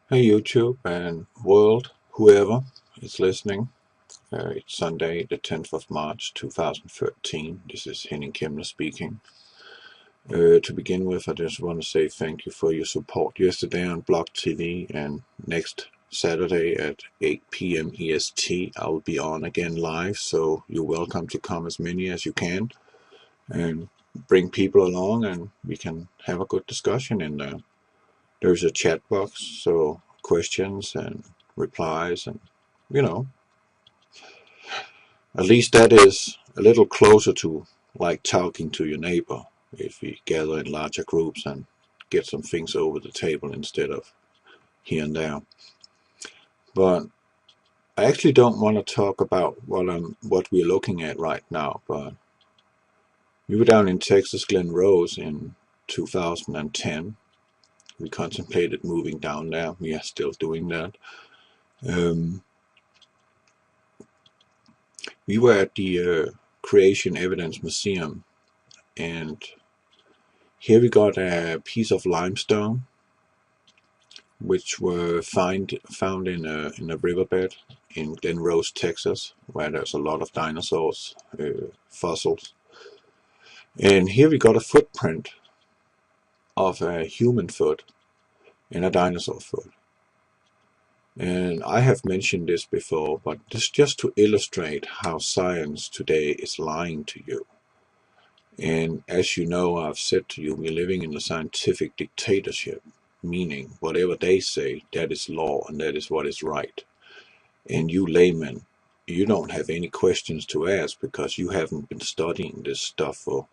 Hey YouTube and world, whoever is listening. It's Sunday, the 10th of March 2013. This is Henning Kemner speaking. To begin with, I just want to say thank you for your support yesterday on Block TV, and next Saturday at 8 p.m. EST I will be on again live, so you're welcome to come as many as you can and bring people along and we can have a good discussion in there. There's a chat box, so questions and replies, and at least that is a little closer to like talking to your neighbor if we gather in larger groups and get some things over the table instead of here and there. But I actually don't want to talk about what we're looking at right now, but we were down in Texas Glen Rose in 2010. We contemplated moving down there. We are still doing that. We were at the Creation Evidence Museum, and here we got a piece of limestone which were found in a riverbed in Glen Rose, Texas, where there's a lot of dinosaurs fossils. And here we got a footprint of a human foot and a dinosaur foot. And I have mentioned this before, but this just to illustrate how science today is lying to you. And as you know, I've said to you, we're living in a scientific dictatorship, meaning whatever they say, that is law and that is what is right. And you laymen, you don't have any questions to ask because you haven't been studying this stuff for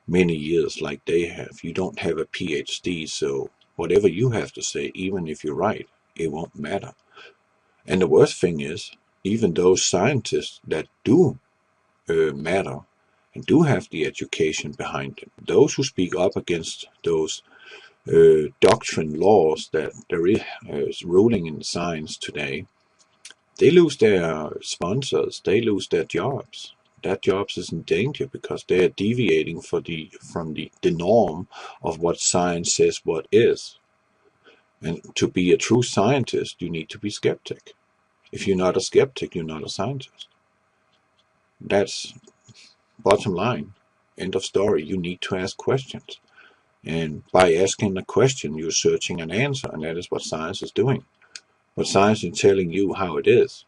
many years like they have. You don't have a PhD, so whatever you have to say, even if you're right, it won't matter. And the worst thing is, even those scientists that do matter and do have the education behind them, those who speak up against those doctrine laws that there is ruling in science today, they lose their sponsors, they lose their jobs. That jobs is in danger because they are deviating from the norm of what science says what is. And to be a true scientist, you need to be skeptic. If you're not a skeptic, you're not a scientist. That's bottom line. End of story. You need to ask questions. And by asking a question, you're searching an answer, and that is what science is doing. But science is telling you how it is.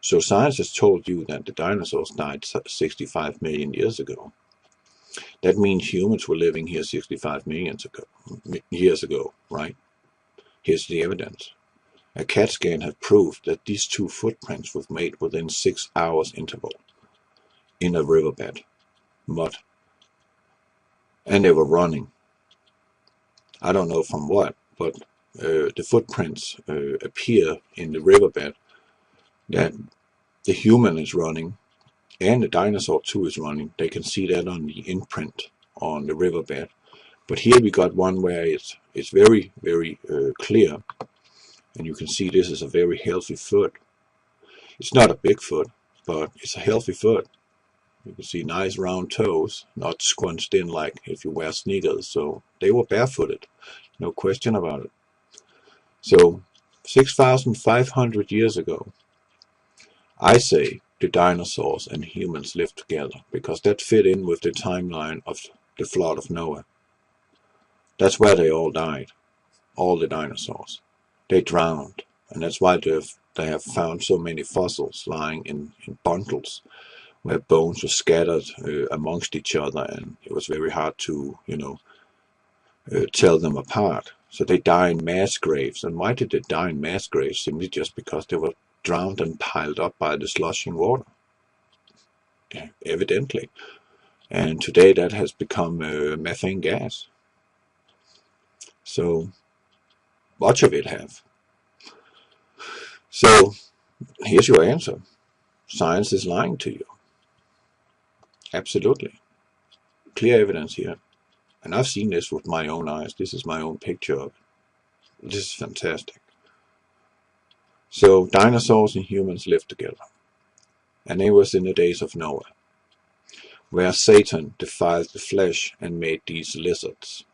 So science has told you that the dinosaurs died 65 million years ago. That means humans were living here 65 million years ago, right? Here's the evidence. A CAT scan has proved that these two footprints were made within 6 hours interval in a riverbed, mud. And they were running. I don't know from what, but the footprints appear in the riverbed that the human is running and the dinosaur too is running. They can see that on the imprint on the riverbed. But here we got one where it's very, very clear, and you can see this is a very healthy foot. It's not a big foot, but it's a healthy foot. You can see nice round toes, not scrunched in like if you wear sneakers. So they were barefooted, no question about it. So 6,500 years ago, I say the dinosaurs and humans lived together because that fit in with the timeline of the flood of Noah. That's where they all died, all the dinosaurs. They drowned, and that's why they have found so many fossils lying in bundles where bones were scattered amongst each other, and it was very hard to, tell them apart. So they die in mass graves. And why did they die in mass graves? Simply just because they were drowned and piled up by the slushing water, evidently. And today that has become methane gas. So much of it have. So here's your answer. Science is lying to you. Absolutely. Clear evidence here. And I've seen this with my own eyes. This is my own picture of it. This is fantastic. So dinosaurs and humans lived together. And it was in the days of Noah, where Satan defiled the flesh and made these lizards.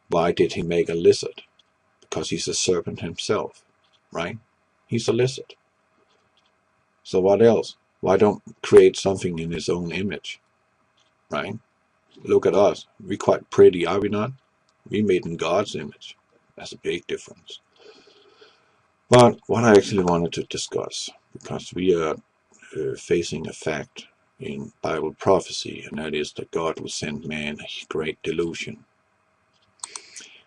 Why did he make a lizard? because he's a serpent himself, right? He's a lizard. So what else? Why don't create something in his own image, right? Look at us. We're quite pretty, are we not? We made in God's image. That's a big difference. But what I actually wanted to discuss, because we are facing a fact in Bible prophecy, and that is that God will send man a great delusion.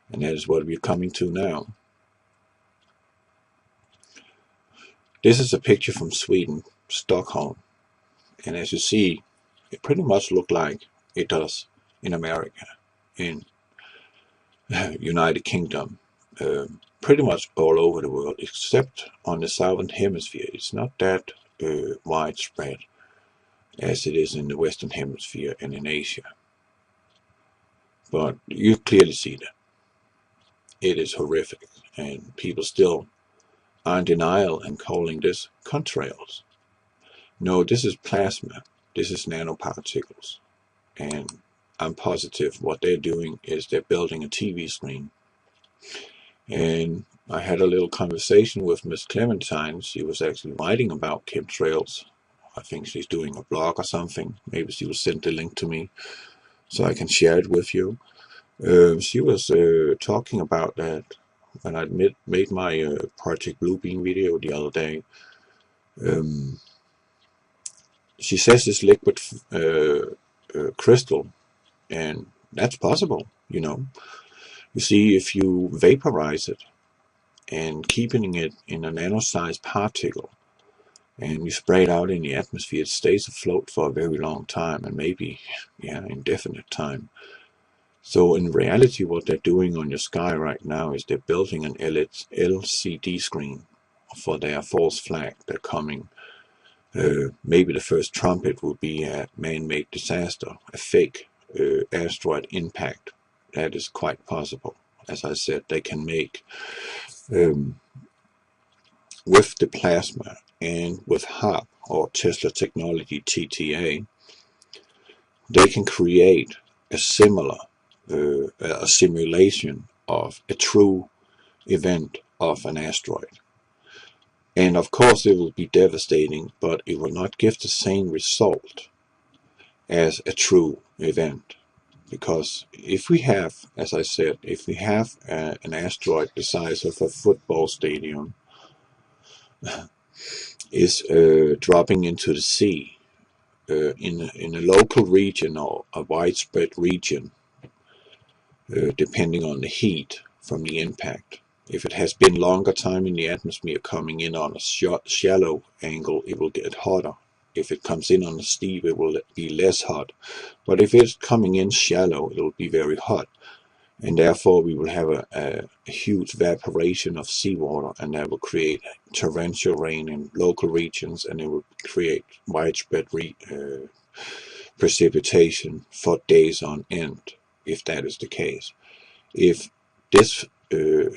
And that is what we're coming to now. This is a picture from Sweden, Stockholm. And as you see, it pretty much looks like it does in America, in United Kingdom, pretty much all over the world, except on the southern hemisphere. It's not that widespread as it is in the western hemisphere and in Asia. But you clearly see that. It is horrific, and people still are in denial and calling this contrails. No, this is plasma. This is nanoparticles. And I'm positive what they're doing is they're building a TV screen. And I had a little conversation with Miss Clementine. She was actually writing about chemtrails. I think she's doing a blog or something. Maybe she will send the link to me so I can share it with you. She was talking about that when I made my Project Bluebeam video the other day. She says this liquid crystal, and that's possible, you know. You see, if you vaporize it and keeping it in a nano-sized particle, and you spray it out in the atmosphere, it stays afloat for a very long time, and maybe, indefinite time. So in reality, what they're doing on your sky right now is they're building an LCD screen for their false flag. They're coming. Maybe the first trumpet will be a man-made disaster, a fake asteroid impact. That is quite possible. As I said, they can make, with the plasma and with HAARP, or Tesla Technology TTA, they can create a similar, a simulation of a true event of an asteroid. And of course it will be devastating, but it will not give the same result as a true event. Because if we have, as I said, if we have an asteroid the size of a football stadium is dropping into the sea in a local region or a widespread region, depending on the heat from the impact. If it has been longer time in the atmosphere coming in on a shallow angle, it will get hotter. If it comes in on a steep, it will be less hot. But if it's coming in shallow, it will be very hot. And therefore we will have a huge evaporation of seawater, and that will create torrential rain in local regions, and it will create widespread precipitation for days on end, if that is the case. If this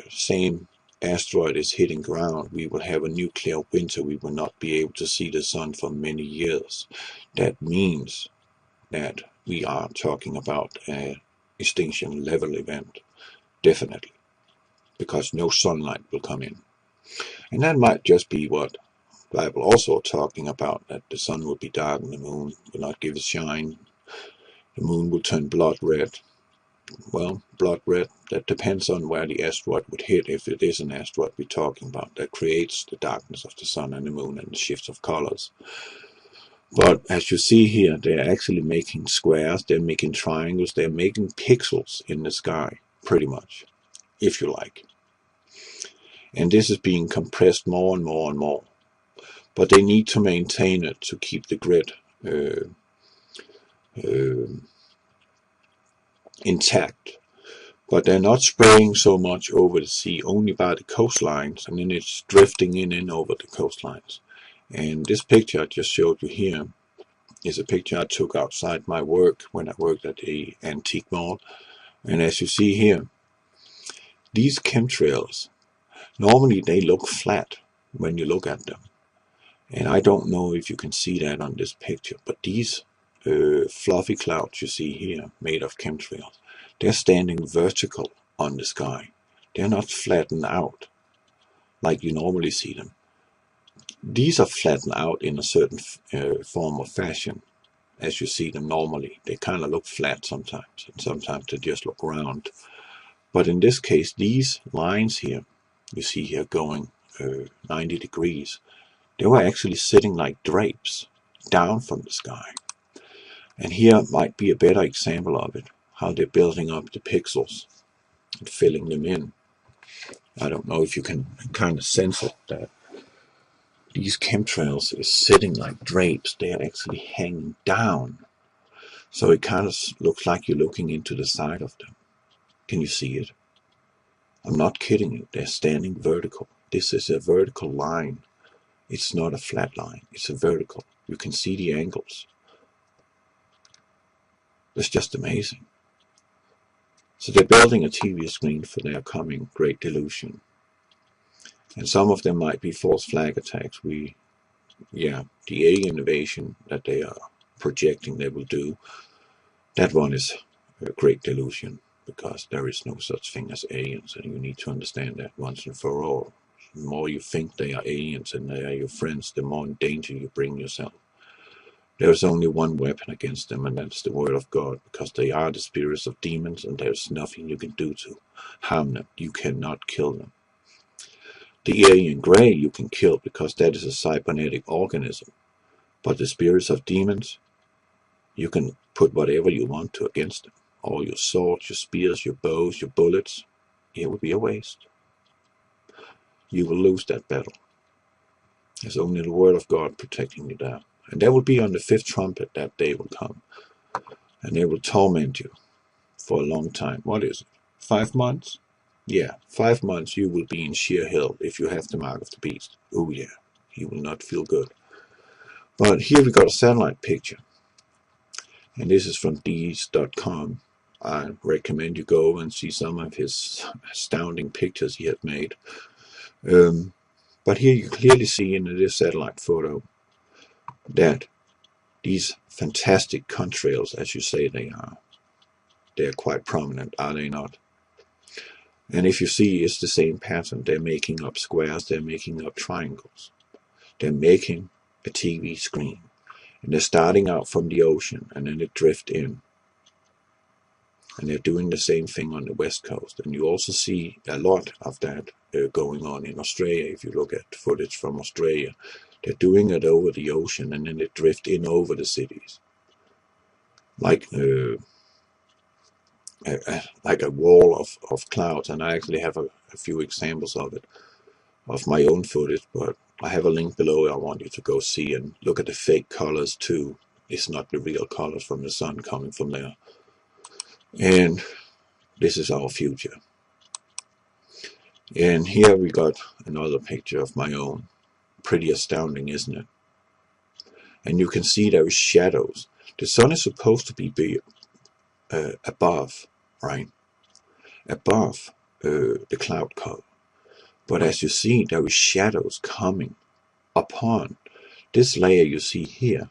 same asteroid is hitting ground, we will have a nuclear winter. We will not be able to see the sun for many years. That means that we are talking about an extinction level event, definitely, because no sunlight will come in. And that might just be what the Bible also talking about, that the sun will be dark and the moon will not give a shine. The moon will turn blood red. Well, blood red, that depends on where the asteroid would hit. If it is an asteroid we're talking about, that creates the darkness of the sun and the moon and the shifts of colors. But as you see here, they're actually making squares, they're making triangles, they're making pixels in the sky, pretty much, if you like. And this is being compressed more and more and more. But they need to maintain it to keep the grid intact. But they're not spraying so much over the sea, only by the coastlines, and then it's drifting in and over the coastlines. And this picture I just showed you here is a picture I took outside my work when I worked at the antique mall. And as you see here, these chemtrails, normally they look flat when you look at them. And I don't know if you can see that on this picture, but these fluffy clouds you see here, made of chemtrails, they're standing vertical on the sky. They're not flattened out like you normally see them. These are flattened out in a certain form of fashion, as you see them normally. They kind of look flat sometimes, and sometimes they just look round. But in this case, these lines here, you see here going 90 degrees, they were actually sitting like drapes down from the sky. And here might be a better example of it, how they're building up the pixels and filling them in. I don't know if you can kind of sense it, that these chemtrails is sitting like drapes. They are actually hanging down. So it kind of looks like you're looking into the side of them. Can you see it? I'm not kidding you. They're standing vertical. This is a vertical line. It's not a flat line. It's a vertical. You can see the angles. It's just amazing. So they're building a TV screen for their coming Great Delusion. And some of them might be false flag attacks. The alien invasion that they are projecting they will do, that one is a great delusion, because there is no such thing as aliens, and you need to understand that once and for all. The more you think they are aliens and they are your friends, the more in danger you bring yourself. There is only one weapon against them, and that's the word of God, because they are the spirits of demons, and there's nothing you can do to harm them. You cannot kill them. The alien gray you can kill, because that is a cybernetic organism. But the spirits of demons, you can put whatever you want to against them. All your swords, your spears, your bows, your bullets, it would be a waste. You will lose that battle. There's only the word of God protecting you there. And that will be on the fifth trumpet. That day will come. And they will torment you for a long time. What is it? 5 months? Yeah, 5 months you will be in sheer hell if you have the mark of the beast. Oh yeah, you will not feel good. But here we got a satellite picture. And this is from Dees.com. I recommend you go and see some of his astounding pictures he had made. But here you clearly see in this satellite photo that these fantastic contrails, as you say they are, they're quite prominent, are they not? And if you see, it's the same pattern. They're making up squares, they're making up triangles. They're making a TV screen. And they're starting out from the ocean, and then they drift in. And they're doing the same thing on the west coast. And you also see a lot of that going on in Australia. If you look at footage from Australia, they're doing it over the ocean, and then they drift in over the cities. Like a wall of clouds. And I actually have a few examples of it, of my own footage, but I have a link below I want you to go see and look at the fake colors too. It's not the real colors from the sun coming from there. And this is our future. And here we got another picture of my own. Pretty astounding, isn't it? And you can see there is shadows. The sun is supposed to be above, right? Above the cloud cover. But as you see, there is shadows coming upon. This layer you see here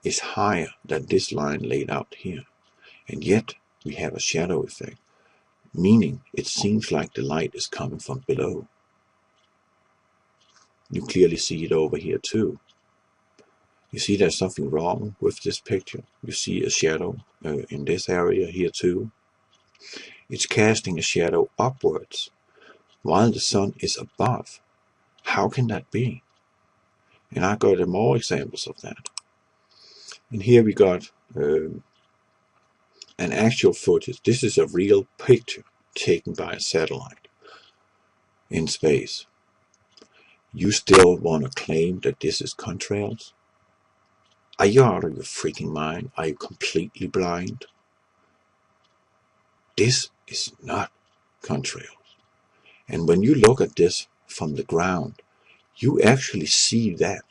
is higher than this line laid out here. And yet we have a shadow effect, meaning it seems like the light is coming from below. You clearly see it over here too. You see there's something wrong with this picture. You see a shadow in this area here too. It's casting a shadow upwards while the sun is above. How can that be? And I got more examples of that. And here we got an actual footage. This is a real picture taken by a satellite in space. You still want to claim that this is contrails? Are you out of your freaking mind? Are you completely blind? This is not contrails. And when you look at this from the ground, you actually see that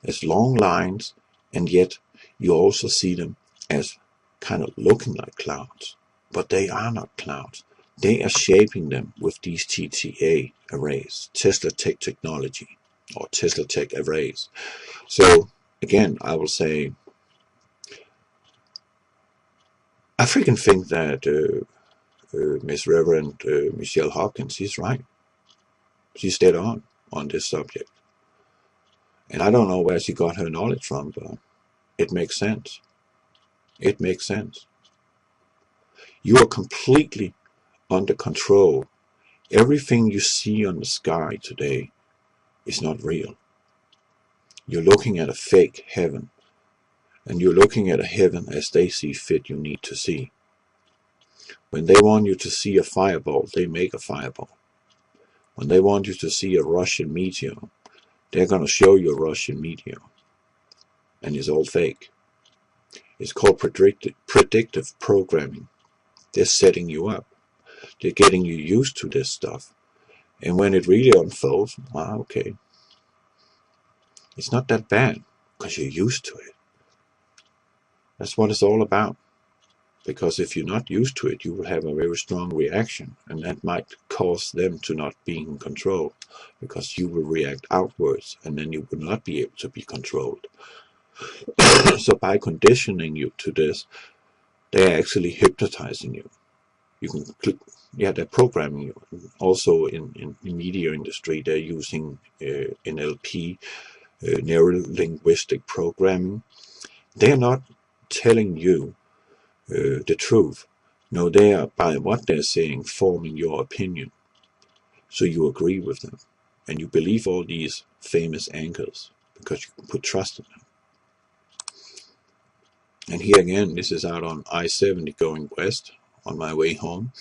as long lines, and yet you also see them as kind of looking like clouds. But they are not clouds. They are shaping them with these TTA arrays, Tesla Tech technology, or Tesla Tech arrays. So again, I will say, I freaking think that Miss Reverend Michelle Hopkins, she's right. She's dead on this subject. And I don't know where she got her knowledge from, but it makes sense. It makes sense. You are completely under control. Everything you see on the sky today is not real. You're looking at a fake heaven, and you're looking at a heaven as they see fit you need to see. When they want you to see a fireball, they make a fireball. When they want you to see a Russian meteor, they're going to show you a Russian meteor. And it's all fake. It's called predictive programming. They're setting you up. They're getting you used to this stuff. And when it really unfolds, well, okay, it's not that bad because you're used to it. That's what it's all about. Because if you're not used to it, you will have a very strong reaction, and that might cause them to not be in control, because you will react outwards, and then you will not be able to be controlled. So by conditioning you to this, they're actually hypnotizing you. You can click, yeah, they're programming you. Also in the media industry, they're using NLP, neuro-linguistic programming. They're not telling you the truth. No, they are, by what they're saying, forming your opinion. So you agree with them. And you believe all these famous anchors because you can put trust in them. And here again, this is out on I-70 going west on my way home.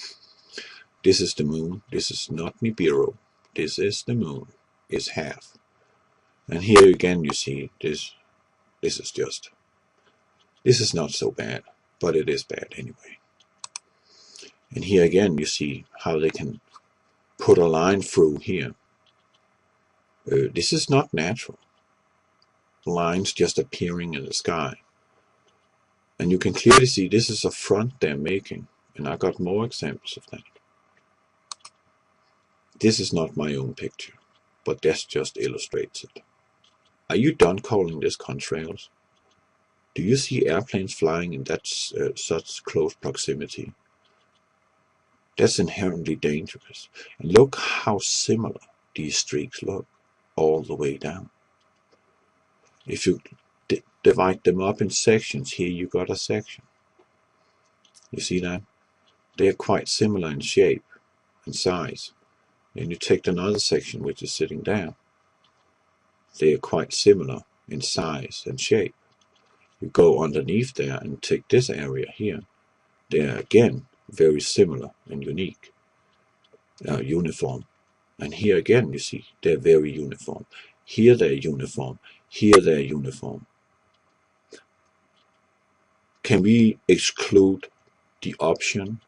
This is the moon. This is not Nibiru. This is the moon. It's half. And here again you see this is not so bad, but it is bad anyway. And here again you see how they can put a line through here. This is not natural. Lines just appearing in the sky. And you can clearly see this is a front they're making. And I got more examples of that. This is not my own picture, but this just illustrates it. Are you done calling this contrails? Do you see airplanes flying in that such close proximity? That's inherently dangerous. And look how similar these streaks look all the way down. If you divide them up in sections, here you got a section. You see that? They are quite similar in shape and size. Then you take another section which is sitting down. They are quite similar in size and shape. You go underneath there and take this area here. They are again very similar and unique, uniform. And here again you see they're very uniform. Here they're uniform. Here they're uniform. Can we exclude the option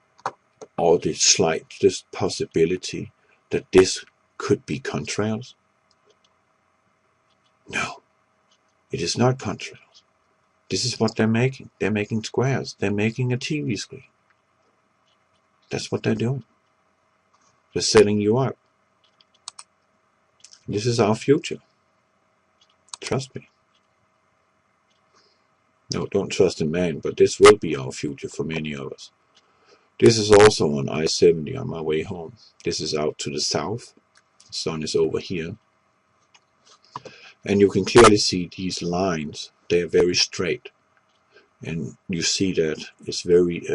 or the slightest possibility that this could be contrails? No, it is not contrails. This is what they're making. They're making squares. They're making a TV screen. That's what they're doing. They're setting you up. This is our future. Trust me. No, don't trust in man, but this will be our future for many of us. This is also on I-70 on my way home. This is out to the south. The sun is over here. And you can clearly see these lines. They are very straight. And you see that it's very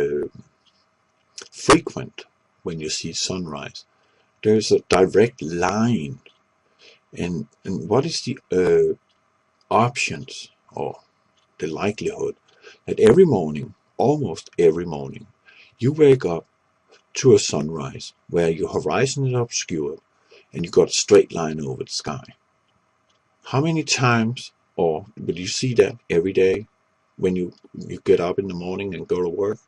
frequent when you see sunrise. There's a direct line. And what is the options or the likelihood that every morning, almost every morning, you wake up to a sunrise where your horizon is obscured and you got a straight line over the sky? How many times, or will you see that every day when you get up in the morning and go to work?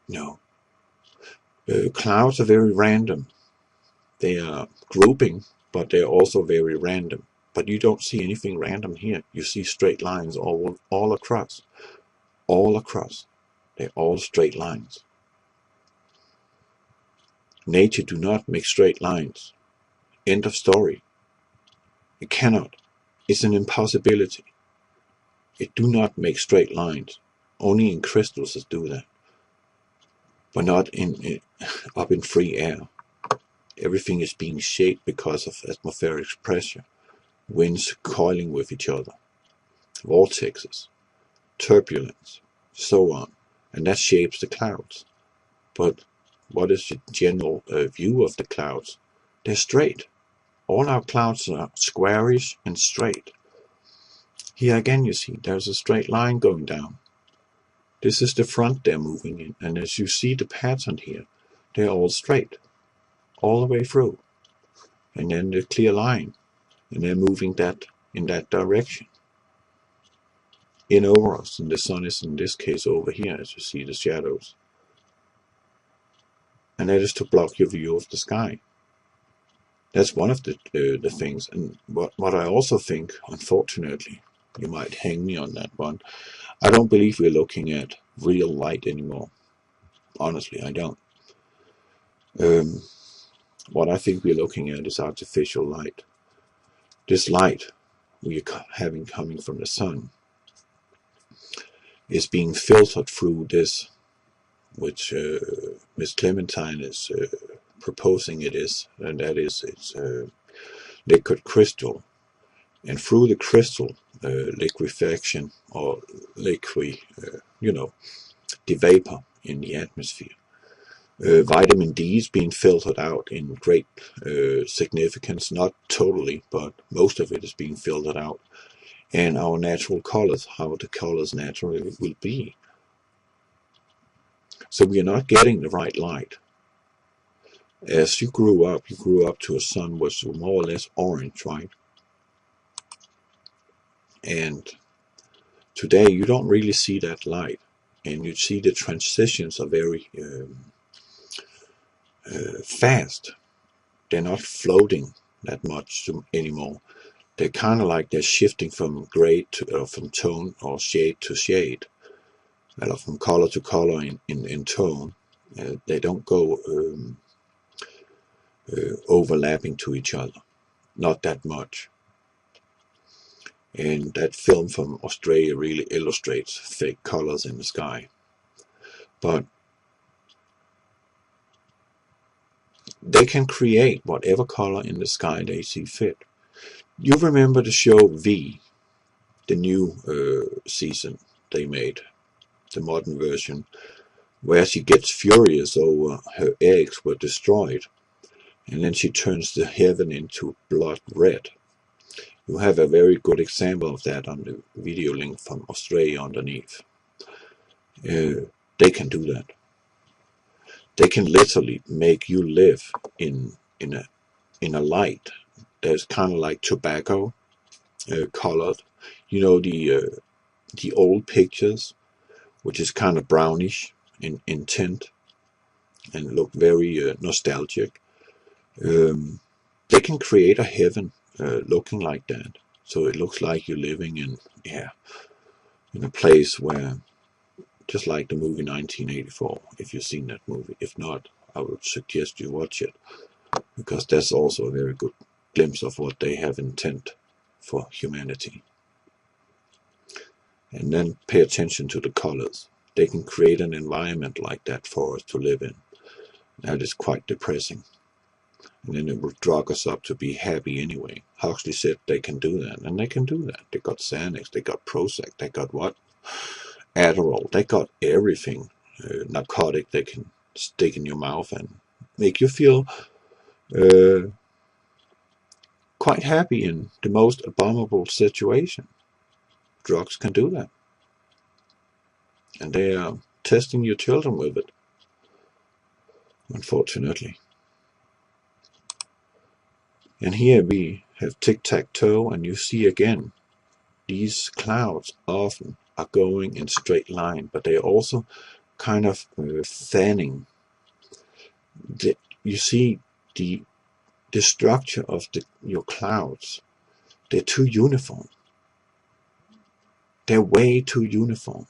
No. Clouds are very random. They are grouping, but they're also very random. But you don't see anything random here. You see straight lines all across. All across. They're all straight lines. Nature do not make straight lines. End of story. It cannot. It's an impossibility. It do not make straight lines. Only in crystals does do that. but not up in free air. Everything is being shaped because of atmospheric pressure, winds coiling with each other, vortexes, turbulence, so on, and that shapes the clouds. But what is the general view of the clouds? They're straight. All our clouds are squarish and straight. Here again you see there's a straight line going down. This is the front they're moving in, and as you see the pattern here, they're all straight, all the way through. And then the clear line, and they're moving that in that direction. In over us, and the sun is in this case over here, as you see the shadows. And that is to block your view of the sky. That's one of the things. And what I also think, unfortunately, you might hang me on that one, I don't believe we're looking at real light anymore. Honestly, I don't. What I think we're looking at is artificial light. This light we're having coming from the sun is being filtered through this, which Miss Clementine is proposing it is, and that is it's liquid crystal. And through the crystal liquefaction or liquid, the vapor in the atmosphere, vitamin D is being filtered out in great significance, not totally, but most of it is being filtered out. And our natural colors, how the colors naturally will be. So we are not getting the right light. As you grew up to a sun which was more or less orange, right? And today you don't really see that light, and you see the transitions are very fast. They're not floating that much anymore. They're kind of like they're shifting from gray to from tone or shade to shade, or from color to color in tone. They don't go overlapping to each other, not that much. And that film from Australia really illustrates fake colors in the sky. But they can create whatever color in the sky they see fit. You remember the show V, the new season they made, the modern version, where she gets furious over her eggs were destroyed, and then she turns the heaven into blood red. You have a very good example of that on the video link from Australia underneath. They can do that. They can literally make you live in a light that's kind of like tobacco colored. You know, the old pictures, which is kind of brownish in tint and look very nostalgic. They can create a heaven looking like that, so it looks like you're living in a place where, just like the movie 1984, if you've seen that movie. If not, I would suggest you watch it, because that's also a very good glimpse of what they have intent for humanity. And then pay attention to the colors. They can create an environment like that for us to live in. That is quite depressing. And then it will drug us up to be happy anyway. Huxley said they can do that, and they can do that. They got Xanax, they got Prozac, they got what? Adderall, they got everything. Narcotic they can stick in your mouth and make you feel quite happy in the most abominable situation. Drugs can do that. And they are testing your children with it, unfortunately. And here we have tic-tac-toe, and you see again, these clouds often are going in straight line, but they are also kind of fanning. You see the structure of your clouds. They're too uniform. They're way too uniform.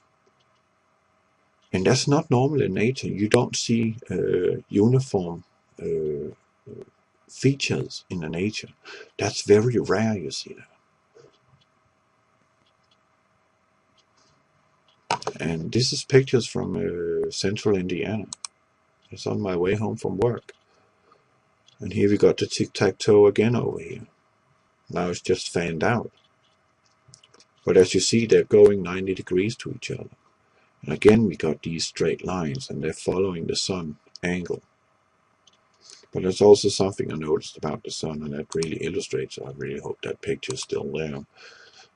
And that's not normal in nature. You don't see uniform features in the nature. That's very rare, you see that. And this is pictures from central Indiana. It's on my way home from work. And here we got the tic-tac-toe again over here. Now it's just fanned out. But as you see, they're going 90 degrees to each other. And again, we got these straight lines, and they're following the sun angle. But there's also something I noticed about the sun, and that really illustrates. I really hope that picture is still there,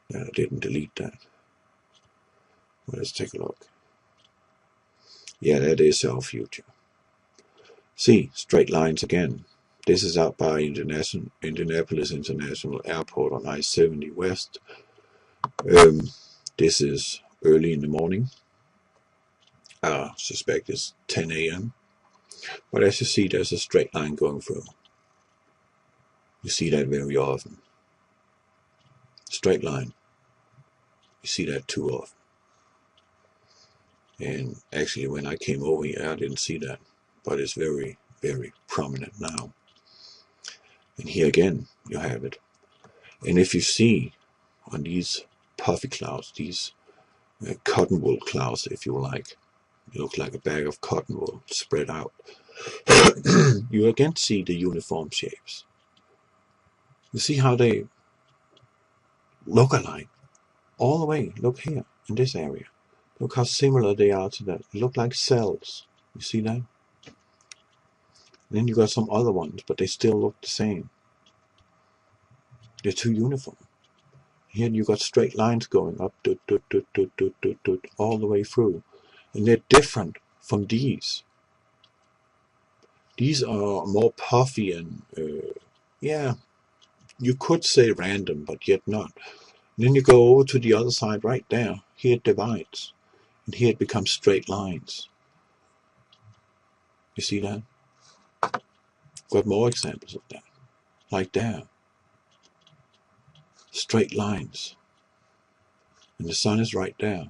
that I didn't delete that. Well, let's take a look. Yeah, that is our future. See, straight lines again. This is out by Indianapolis International Airport on I-70 West. This is early in the morning. I suspect it's 10 a.m. But as you see, there's a straight line going through. You see that very often. Straight line. You see that too often. And actually, when I came over here, I didn't see that. But it's very, very prominent now. And here again, you have it. And if you see on these puffy clouds, these cotton wool clouds, if you like, they look like a bag of cotton wool spread out. You again see the uniform shapes. You see how they look alike all the way. Look here in this area. Look how similar they are to that. They look like cells. You see that? And then you got some other ones, but they still look the same. They're too uniform. Here you got straight lines going up all the way through. And they're different from these. These are more puffy and, yeah, you could say random, but yet not. And then you go over to the other side right there. Here it divides. And here it becomes straight lines. You see that? Got more examples of that. Like there. Straight lines. And the sun is right there.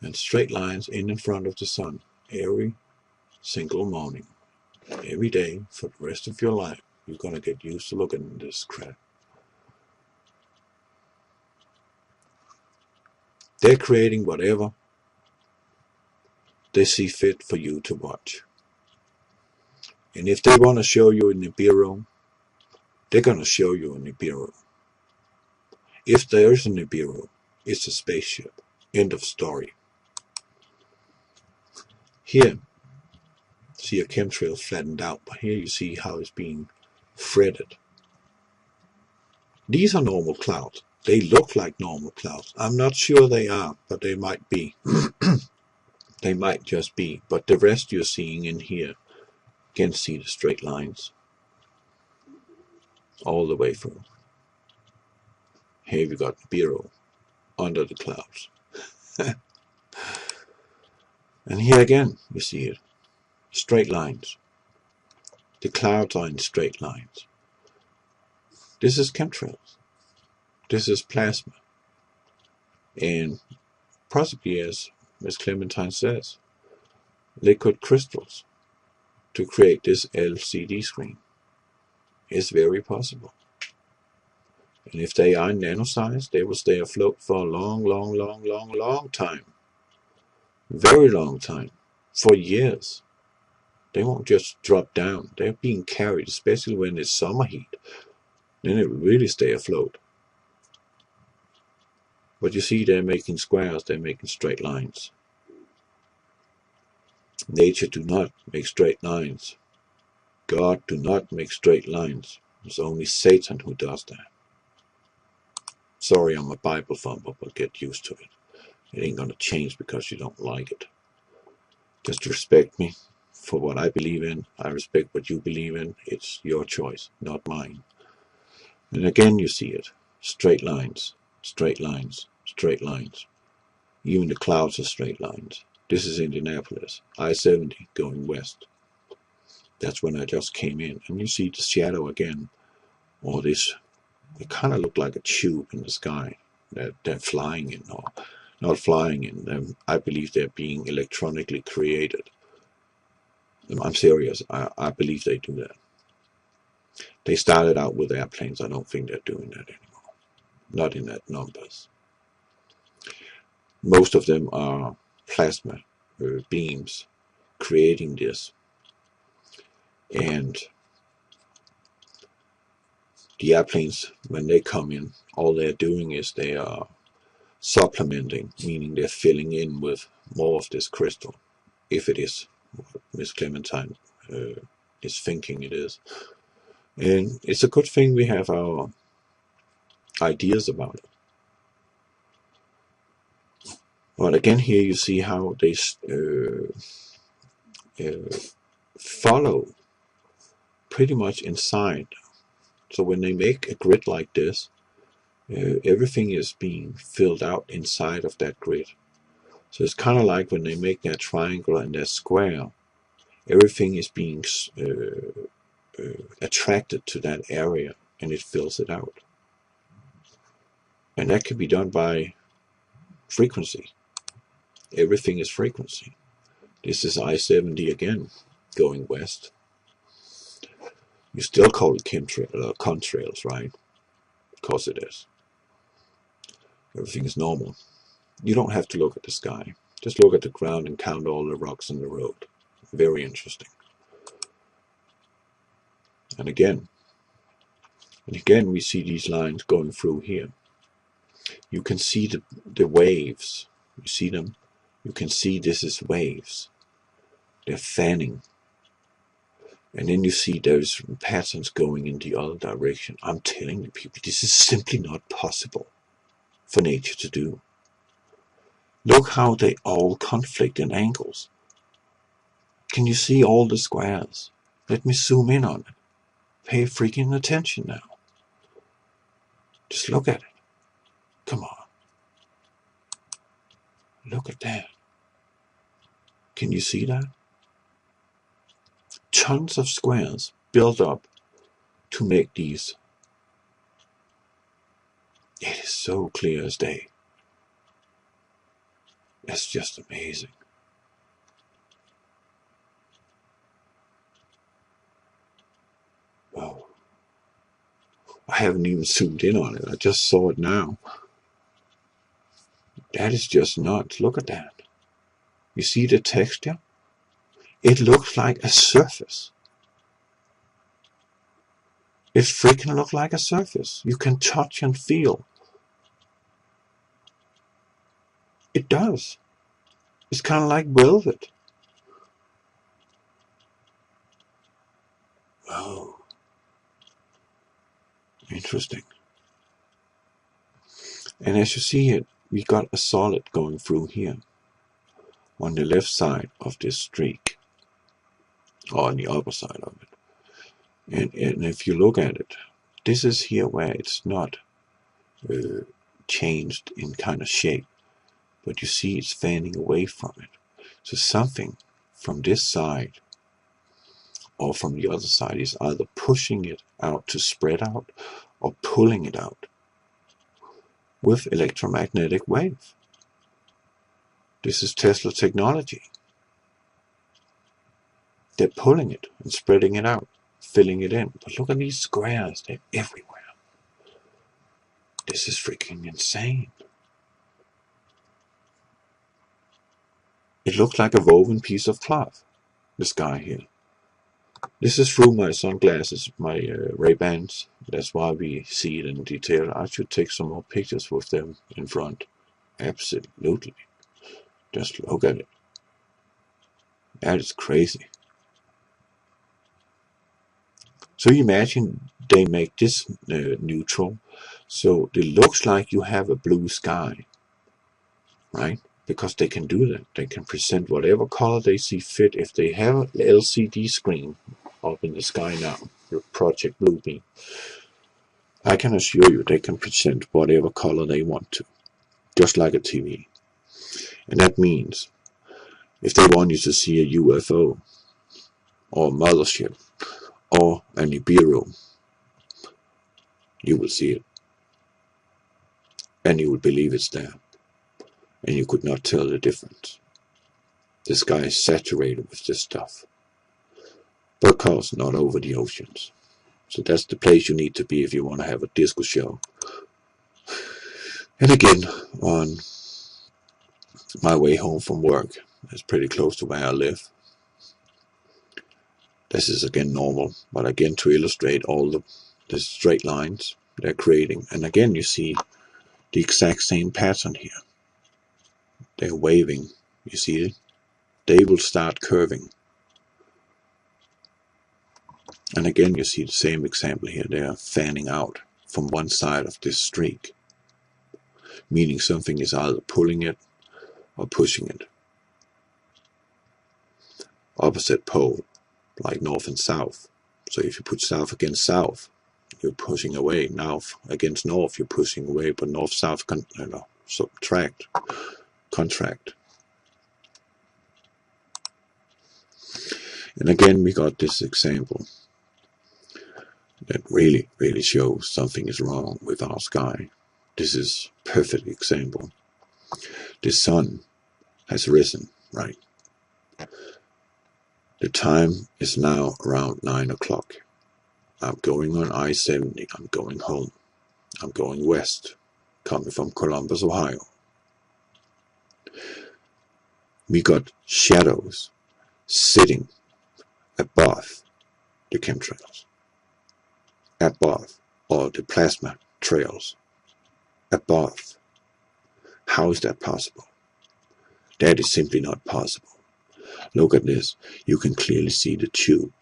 And straight lines in front of the sun. Every single morning. Every day for the rest of your life. You're going to get used to looking at this crap. They're creating whatever they see fit for you to watch. And if they want to show you in the Nibiru, they're going to show you in the Nibiru. If there is a Nibiru, it's a spaceship. End of story. Here, see a chemtrail flattened out, but here you see how it's being threaded. These are normal clouds. They look like normal clouds. I'm not sure they are, but they might be. They might just be. But the rest you're seeing in here, you can see the straight lines all the way through. Here we got Nibiru under the clouds. And here again, you see it. Straight lines. The clouds are in straight lines. This is chemtrails. This is plasma. And possibly, as Ms. Clementine says, liquid crystals to create this LCD screen. It's very possible. And if they are nano-sized, they will stay afloat for a long, long, long, long, long time. Very long time. For years. They won't just drop down. They're being carried, especially when it's summer heat. Then it will really stay afloat. But you see, they're making squares, they're making straight lines. Nature do not make straight lines. God do not make straight lines. It's only Satan who does that. Sorry, I'm a Bible thumper, but get used to it. It ain't gonna change because you don't like it. Just respect me for what I believe in. I respect what you believe in. It's your choice, not mine. And again you see it. Straight lines, straight lines, straight lines. Even the clouds are straight lines. This is Indianapolis, I-70 going west. That's when I just came in. And you see the shadow again. Or this, it kind of looked like a tube in the sky that they're flying in, or not flying in. I believe they're being electronically created. I'm serious. I believe they do that. They started out with airplanes. I don't think they're doing that anymore. Not in that numbers. Most of them are plasma beams creating this. And the airplanes, when they come in, all they're doing is they are supplementing, meaning they're filling in with more of this crystal, if it is what Miss Clementine is thinking it is. And it's a good thing we have our ideas about it. But again, here you see how they follow pretty much inside. So when they make a grid like this, everything is being filled out inside of that grid. So it's kind of like when they make that triangle and that square, everything is being attracted to that area and it fills it out. And that can be done by frequency. Everything is frequency. This is I-70 again, going west. You still call it contrails, right? Of course it is. Everything is normal. You don't have to look at the sky. Just look at the ground and count all the rocks in the road. Very interesting. And again we see these lines going through here. You can see the waves. You see them? You can see this is waves. They're fanning. And then you see those patterns going in the other direction. I'm telling you people, this is simply not possible for nature to do. Look how they all conflict in angles. Can you see all the squares? Let me zoom in on it. Pay freaking attention now. Just look at it. Come on. Look at that. Can you see that? Tons of squares built up to make these. It is so clear as day. It's just amazing. Whoa. I haven't even zoomed in on it. I just saw it now. That is just nuts. Look at that. You see the texture? It looks like a surface. It freaking looks like a surface. You can touch and feel. It does. It's kind of like velvet. Oh, interesting. And as you see it, we got a solid going through here on the left side of this streak, or on the upper side of it. And if you look at it, this is here where it's not changed in kind of shape, but you see it's fanning away from it. So something from this side or from the other side is either pushing it out to spread out or pulling it out with electromagnetic wave. This is Tesla technology. They're pulling it and spreading it out, filling it in. But look at these squares, they're everywhere. This is freaking insane. It looks like a woven piece of cloth, the sky here. This is through my sunglasses, my Ray-Bans. That's why we see it in detail. I should take some more pictures with them in front. Absolutely. Just look at it. That is crazy. So imagine they make this neutral, so it looks like you have a blue sky, right? Because they can do that. They can present whatever color they see fit. If they have an LCD screen up in the sky now, Project Bluebeam, I can assure you they can present whatever color they want to, just like a TV. And that means if they want you to see a UFO or a mothership or a Nibiru, you will see it. And you will believe it's there. And you could not tell the difference. The sky is saturated with this stuff. But of course, not over the oceans. So that's the place you need to be if you want to have a disco show. And again, on my way home from work, it's pretty close to where I live, This is again normal, but again to illustrate all the straight lines they're creating. And again you see the exact same pattern here. They're waving, you see it? They will start curving. And again you see the same example here. They are fanning out from one side of this streak, meaning something is either pulling it or pushing it. Opposite pole, like north and south. So if you put south against south, you're pushing away. North against north, you're pushing away, but north-south subtract, contract. And again we got this example that really shows something is wrong with our sky. This is a perfect example. The sun has risen, right? The time is now around 9 o'clock. I'm going on I-70, I'm going home. I'm going west, coming from Columbus, Ohio. We got shadows sitting above the chemtrails, above, or the plasma trails, above. How is that possible? That is simply not possible. Look at this. You can clearly see the tube.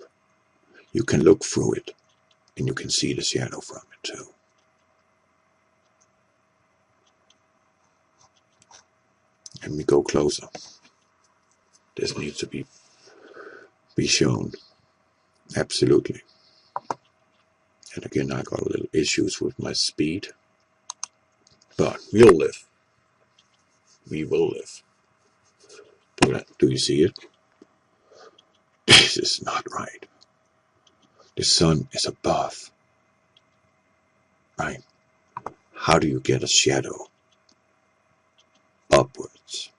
You can look through it, and you can see the shadow from it too. And we go closer. This needs to be shown. Absolutely. And again, I got a little issues with my speed. But we'll live. We will live. Do you see it? This is not right. The sun is above. Right? How do you get a shadow upwards?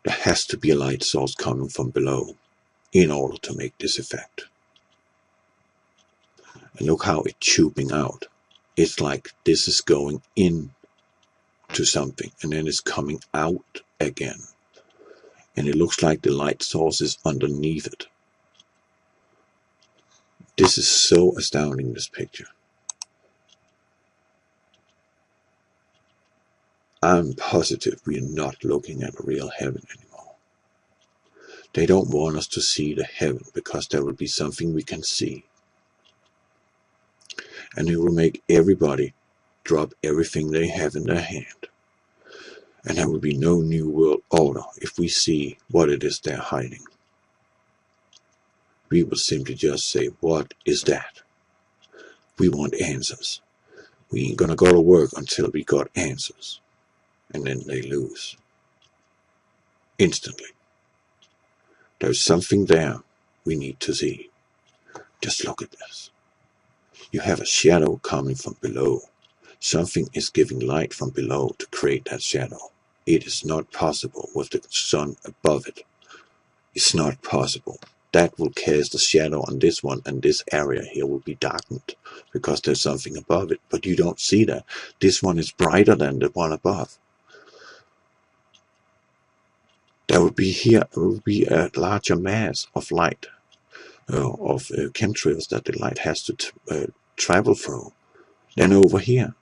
There has to be a light source coming from below in order to make this effect. And look how it's tubing out. It's like this is going in to something and then it's coming out again. And it looks like the light source is underneath it. This is so astounding, this picture. I'm positive we are not looking at a real heaven anymore. They don't want us to see the heaven because there will be something we can see. And it will make everybody drop everything they have in their hand. And there will be no new world order if we see what it is they're hiding. We will simply just say, what is that? We want answers. We ain't gonna go to work until we got answers. And then they lose. Instantly. There's something there we need to see. Just look at this. You have a shadow coming from below. Something is giving light from below to create that shadow. It is not possible with the sun above it. It's not possible. That will cast a shadow on this one, and this area here will be darkened because there's something above it. But you don't see that. This one is brighter than the one above. There will be a larger mass of light, of chemtrails that the light has to travel through than over here.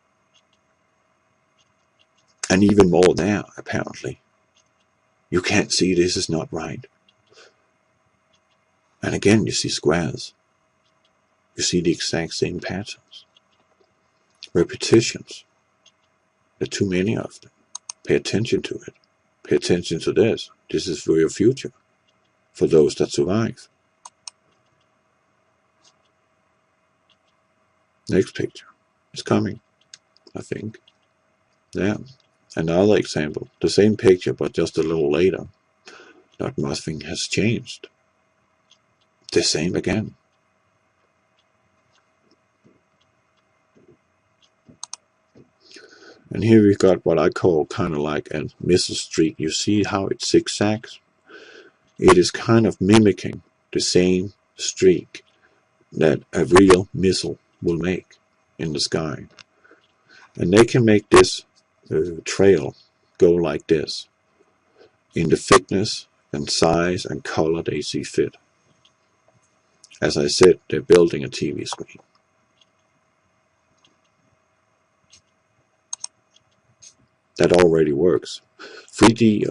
And even more there, apparently. You can't see this is not right. And again, you see squares. You see the exact same patterns. Repetitions. There are too many of them. Pay attention to it. Pay attention to this. This is for your future. For those that survive. Next picture. It's coming, I think. Yeah. Another example. The same picture, but just a little later. Not nothing has changed. The same again. And here we've got what I call kind of like a missile streak. You see how it zigzags? It is kind of mimicking the same streak that a real missile will make in the sky. And they can make this trail go like this in the thickness and size and color they see fit. As I said, they're building a TV screen. That already works. 3D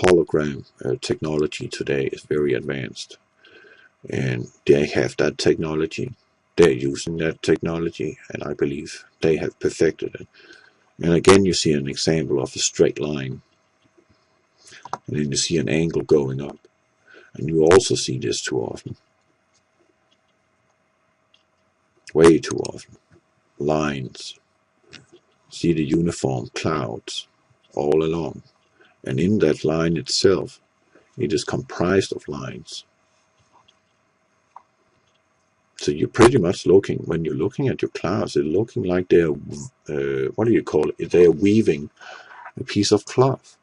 hologram technology today is very advanced, and they have that technology. They're using that technology, and I believe they have perfected it. And again, you see an example of a straight line, and then you see an angle going up, and you also see this too often, way too often. Lines. See the uniform clouds all along, and in that line itself, it is comprised of lines. So you're pretty much looking, when you're looking at your clouds, it's looking like they're, what do you call it? They're weaving a piece of cloth.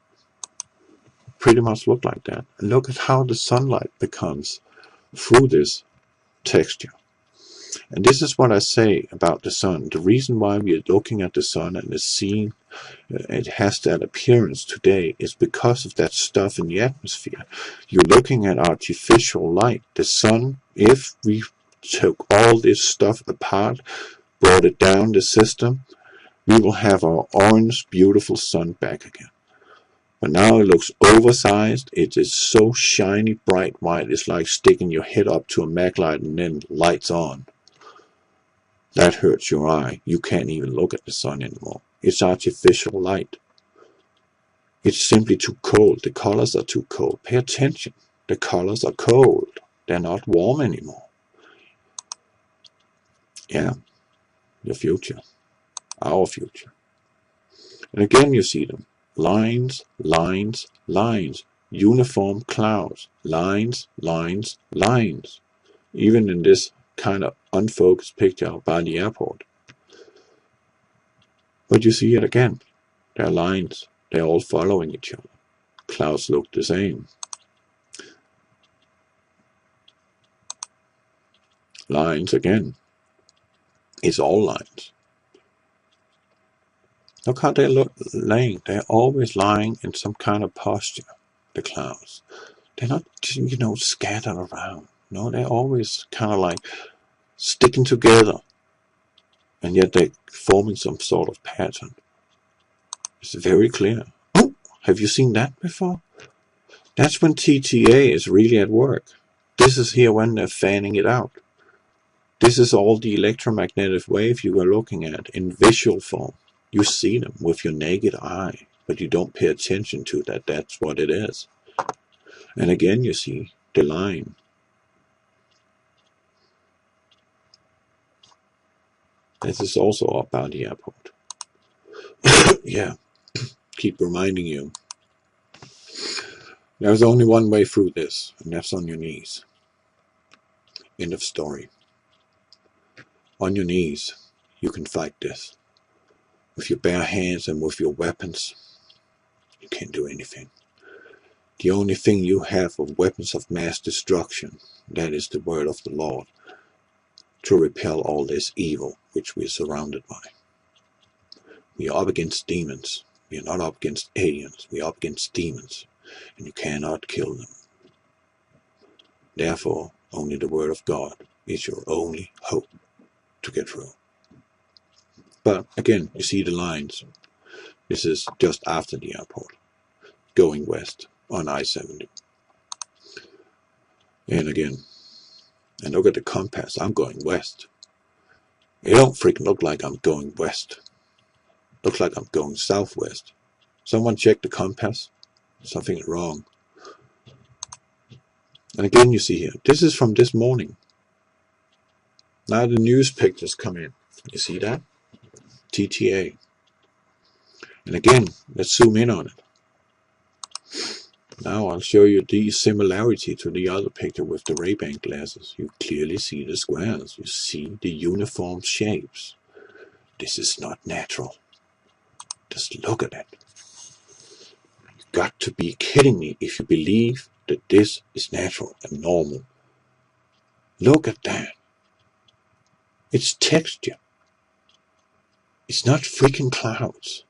Pretty much look like that. And look at how the sunlight becomes through this texture. And this is what I say about the sun. The reason why we are looking at the sun and is seeing it has that appearance today is because of that stuff in the atmosphere. You're looking at artificial light. The sun, if we took all this stuff apart, brought it down the system, we will have our orange, beautiful sun back again. But now it looks oversized. It is so shiny, bright white. It's like sticking your head up to a Mac light and then lights on. That hurts your eye. You can't even look at the sun anymore. It's artificial light. It's simply too cold. The colors are too cold. Pay attention. The colors are cold. They're not warm anymore. Yeah, your future. Our future. And again you see them. Lines, lines, lines. Uniform clouds. Lines, lines, lines. Even in this kind of unfocused picture by the airport. But you see it again. There are lines. They're all following each other. Clouds look the same. Lines again. It's all lines. Look how they're laying. They're always lying in some kind of posture, the clouds. They're not, scattered around. No, they're always kind of like sticking together. And yet they're forming some sort of pattern. It's very clear. Oh, have you seen that before? That's when TTA is really at work. This is here when they're fanning it out. This is all the electromagnetic wave you are looking at in visual form. You see them with your naked eye, but you don't pay attention to that. That's what it is. And again you see the line. This is also about the airport. Yeah, keep reminding you. There's only one way through this, and that's on your knees. End of story. On your knees, you can fight this. With your bare hands and with your weapons, you can't do anything. The only thing you have of weapons of mass destruction, that is the word of the Lord, to repel all this evil which we are surrounded by. We are up against demons. We are not up against aliens. We are up against demons, and you cannot kill them. Therefore, only the word of God is your only hope to get through. But again, you see the lines. This is just after the airport, going west on I-70. And again, and look at the compass. I'm going west. It don't freaking look like I'm going west. Looks like I'm going southwest. Someone check the compass. Something is wrong. And again, you see here. This is from this morning. Now the news pictures come in. You see that? TTA. And again, let's zoom in on it. Now I'll show you the similarity to the other picture with the Ray-Ban glasses. You clearly see the squares. You see the uniform shapes. This is not natural. Just look at it. You've got to be kidding me if you believe that this is natural and normal. Look at that. It's texture. It's not freaking clouds.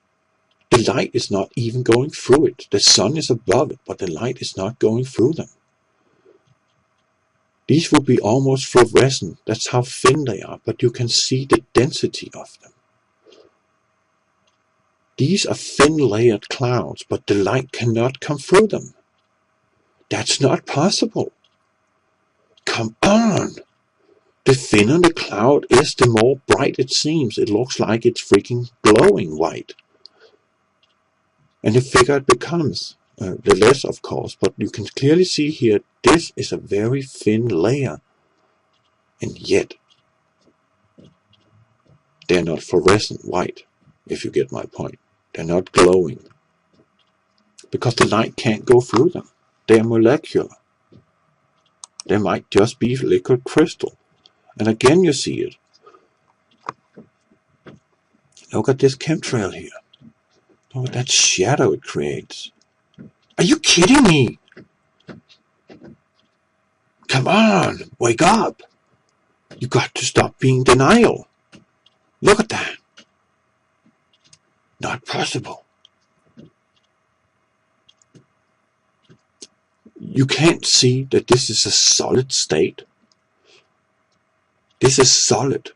The light is not even going through it. The sun is above it, but the light is not going through them. These would be almost fluorescent. That's how thin they are, but you can see the density of them. These are thin layered clouds, but the light cannot come through them. That's not possible. Come on! The thinner the cloud is, the more bright it seems. It looks like it's freaking glowing white. And the thicker it becomes, the less, of course. But you can clearly see here, this is a very thin layer. And yet, they're not fluorescent white, if you get my point. They're not glowing. Because the light can't go through them. They're molecular. They might just be liquid crystal. And again you see it. Look at this chemtrail here. Look at that shadow it creates. Are you kidding me? Come on, wake up. You got to stop being denial. Look at that. Not possible. You can't see that this is a solid state. This is solid.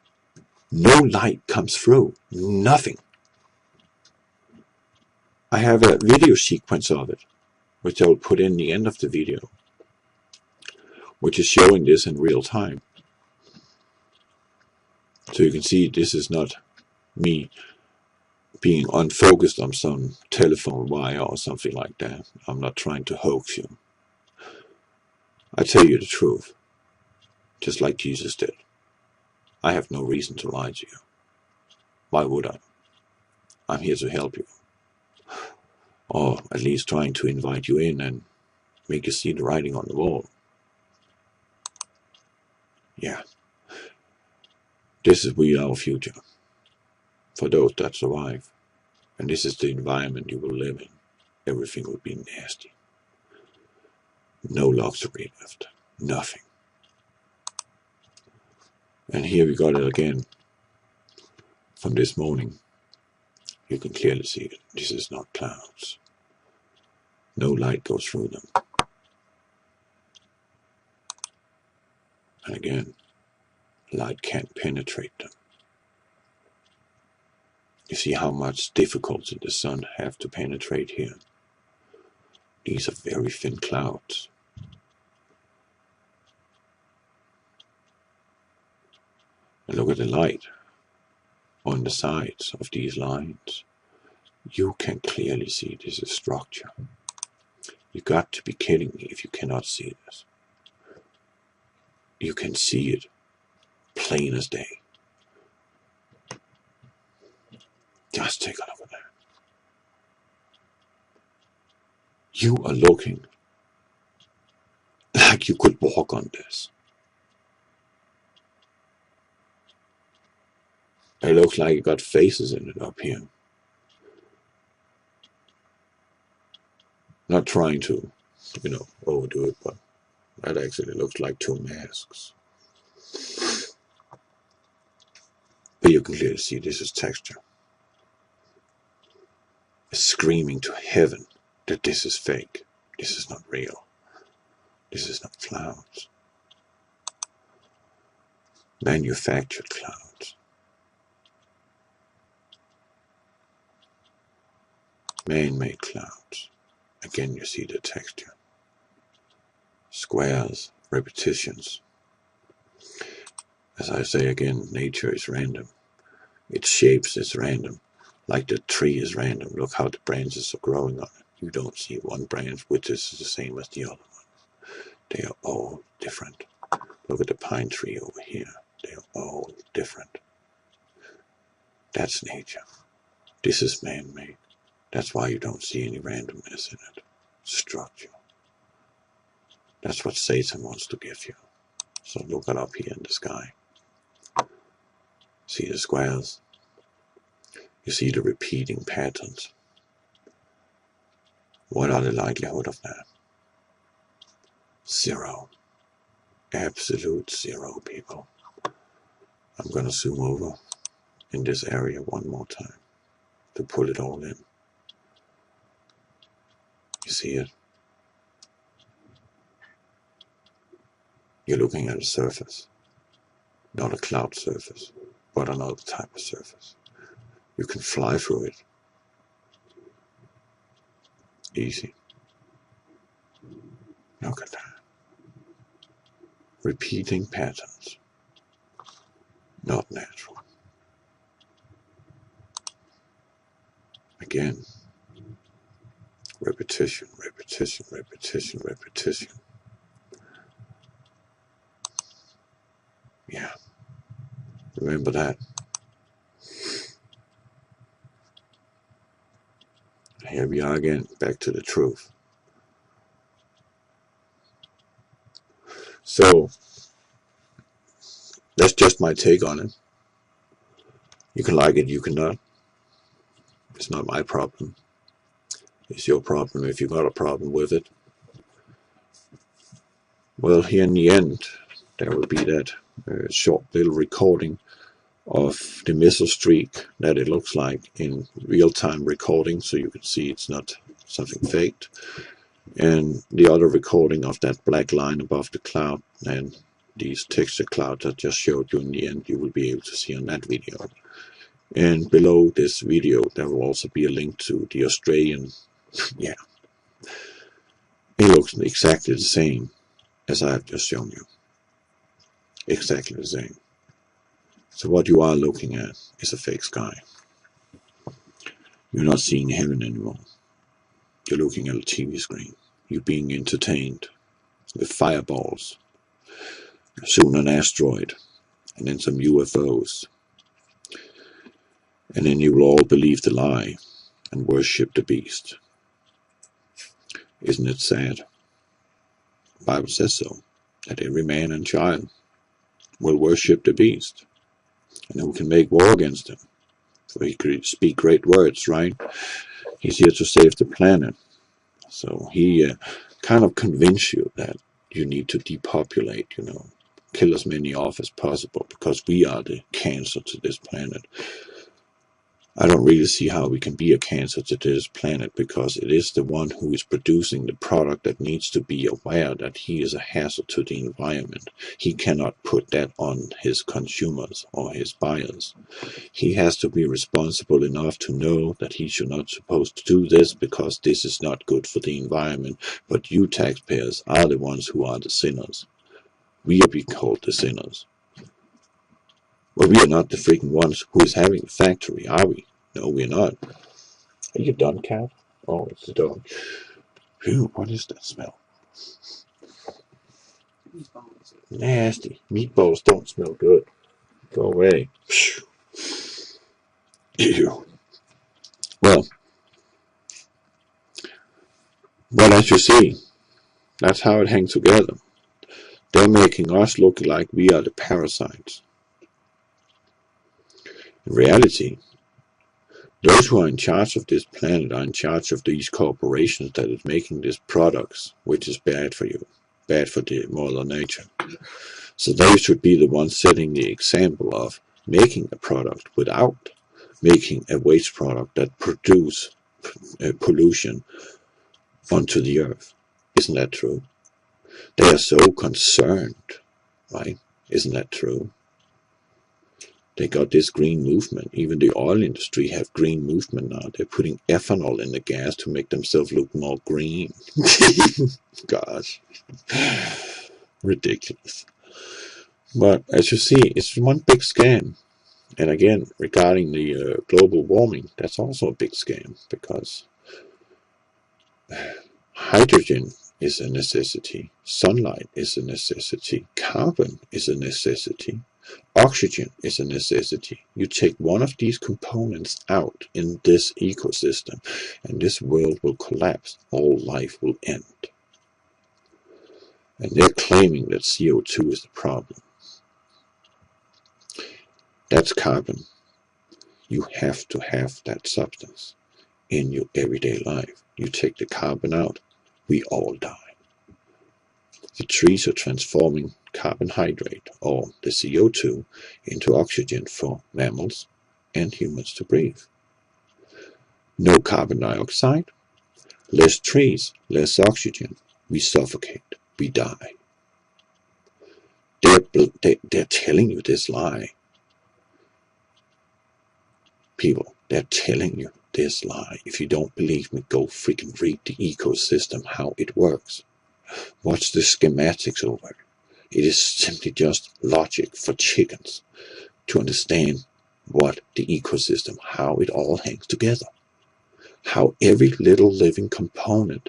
No light comes through. Nothing. I have a video sequence of it, which I will put in the end of the video, which is showing this in real time. So you can see this is not me being unfocused on some telephone wire or something like that. I'm not trying to hoax you. I tell you the truth, just like Jesus did. I have no reason to lie to you. Why would I? I'm here to help you. Or at least trying to invite you in and make you see the writing on the wall. Yeah. This is our future. For those that survive. And this is the environment you will live in. Everything will be nasty. No luxury left. Nothing. And here we got it again. From this morning. You can clearly see it. This is not clouds. No light goes through them. And again, light can't penetrate them. You see how much difficulty the sun have to penetrate here. These are very thin clouds. And look at the light on the sides of these lines. You can clearly see this is structure. You got to be kidding me if you cannot see this. You can see it plain as day. Just take a look at that. You are looking like you could walk on this. It looks like it got faces in it up here. Not trying to, overdo it, but that actually looks like two masks. But you can clearly see this is texture. It's screaming to heaven that this is fake. This is not real. This is not clouds. Manufactured clouds. Man-made clouds. Again, you see the texture. Squares, repetitions. As I say again, nature is random. Its shapes is random. Like the tree is random. Look how the branches are growing on it. You don't see one branch which is the same as the other one. They are all different. Look at the pine tree over here. They are all different. That's nature. This is man-made. That's why you don't see any randomness in it. Structure. That's what Satan wants to give you. So look it up here in the sky. See the squares? You see the repeating patterns. What are the likelihood of that? 0. Absolute 0, people. I'm gonna zoom over in this area one more time to pull it all in. You see it? You're looking at a surface, not a cloud surface, but another type of surface. You can fly through it. Easy. Look at that. Repeating patterns. Not natural. Again. Repetition, repetition, repetition, repetition. Yeah. Remember that. Here we are again, back to the truth. So, that's just my take on it. You can like it, you cannot. It's not my problem. It's your problem if you got a problem with it. Well, here in the end, there will be that short little recording of the missile streak that it looks like in real-time recording, so you can see it's not something faked. And the other recording of that black line above the cloud and these texture clouds I just showed you in the end, you will be able to see on that video. And below this video there will also be a link to the Australian. Yeah, it looks exactly the same as I have just shown you. Exactly the same. So what you are looking at is a fake sky. You're not seeing heaven anymore. You're looking at a TV screen. You're being entertained with fireballs, soon an asteroid, and then some UFOs. And then you will all believe the lie and worship the beast. Isn't it sad? The Bible says so, that every man and child will worship the beast. And then we can make war against him. For he could speak great words, right? He's here to save the planet. So he kind of convince you that you need to depopulate, kill as many off as possible because we are the cancer to this planet. I don't really see how we can be a cancer to this planet because it is the one who is producing the product that needs to be aware that he is a hazard to the environment. He cannot put that on his consumers or his buyers. He has to be responsible enough to know that he should not supposed to do this because this is not good for the environment. But you taxpayers are the ones who are the sinners. We are being called the sinners. But we are not the freaking ones who is having a factory, are we? No, we're not. Are you done, cat? Oh, it's the dog. Phew, what is that smell? Meatballs. Nasty. Meatballs don't smell good. Go away. Ew. Well, as you see, that's how it hangs together. They're making us look like we are the parasites. In reality, those who are in charge of this planet are in charge of these corporations that is making these products, which is bad for you, bad for the mother nature. So they should be the ones setting the example of making a product without making a waste product that produce pollution onto the earth. Isn't that true? They are so concerned, right? Isn't that true? They got this green movement. Even the oil industry have green movement now. They're putting ethanol in the gas to make themselves look more green. Gosh. Ridiculous. But as you see, it's one big scam. And again, regarding the global warming, that's also a big scam because hydrogen is a necessity, sunlight is a necessity, carbon is a necessity, oxygen is a necessity. You take one of these components out in this ecosystem and this world will collapse, all life will end. And they're claiming that CO2 is the problem. That's carbon. You have to have that substance in your everyday life. You take the carbon out, we all die. The trees are transforming carbohydrate, or the CO2, into oxygen for mammals and humans to breathe. No carbon dioxide, less trees, less oxygen. We suffocate, we die. they're telling you this lie. People, they're telling you this lie. If you don't believe me, go freaking read the ecosystem, how it works. Watch the schematics over it. It is simply just logic for chickens to understand what the ecosystem, how it all hangs together. How every little living component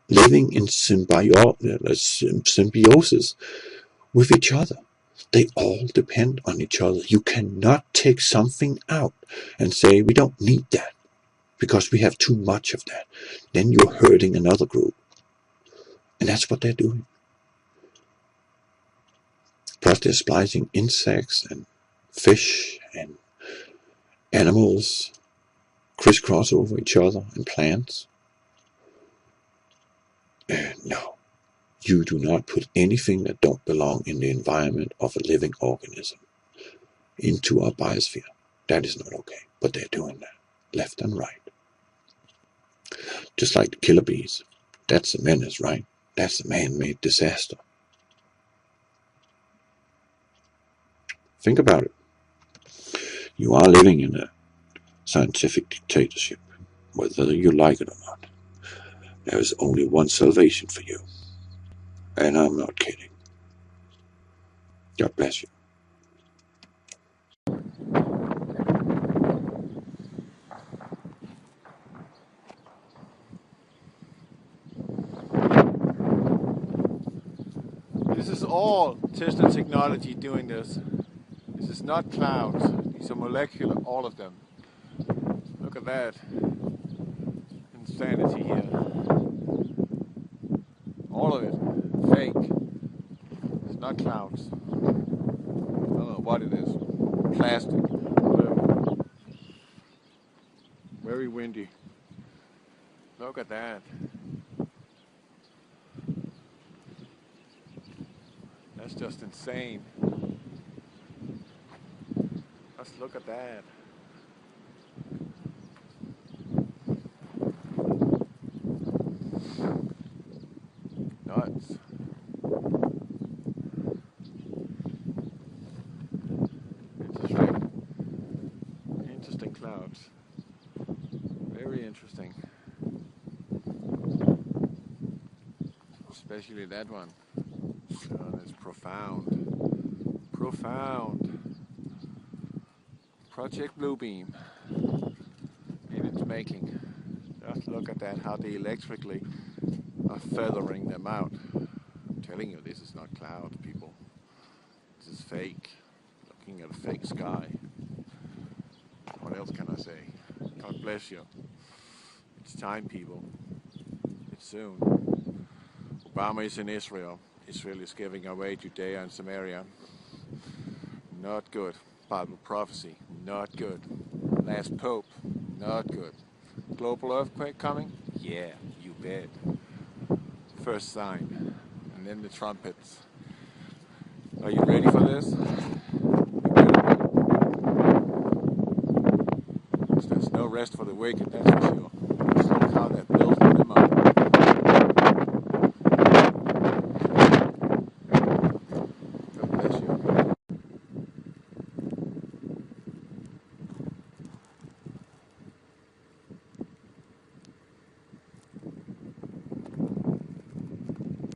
living in symbiosis with each other. They all depend on each other. You cannot take something out and say, we don't need that because we have too much of that. Then you're hurting another group. And that's what they're doing. Plus they're splicing insects and fish and animals crisscross over each other and plants. No. You do not put anything that don't belong in the environment of a living organism into our biosphere. That is not okay. But they're doing that, left and right. Just like the killer bees. That's a menace, right? That's a man-made disaster. Think about it. You are living in a scientific dictatorship, whether you like it or not. There is only one salvation for you. And I'm not kidding. God bless you. This is all tested technology doing this. This is not clouds. These are molecular, all of them. Look at that. Insanity here. All of it. Fake. It's not clouds. I don't know what it is. Plastic. Whatever. Very windy. Look at that. That's just insane. Let's look at that. Nuts. Interesting clouds. Very interesting. Especially that one. It's profound. Profound. Project Bluebeam in its making. Just look at that, how they electrically are feathering them out. I'm telling you, this is not cloud, people. This is fake. Looking at a fake sky. What else can I say? God bless you. It's time, people. It's soon. Obama is in Israel. Israel is giving away Judea and Samaria. Not good. Bible prophecy. Not good. Last Pope. Not good. Global earthquake coming? Yeah, you bet. First sign. And then the trumpets. Are you ready for this? There's no rest for the wicked, that's for sure.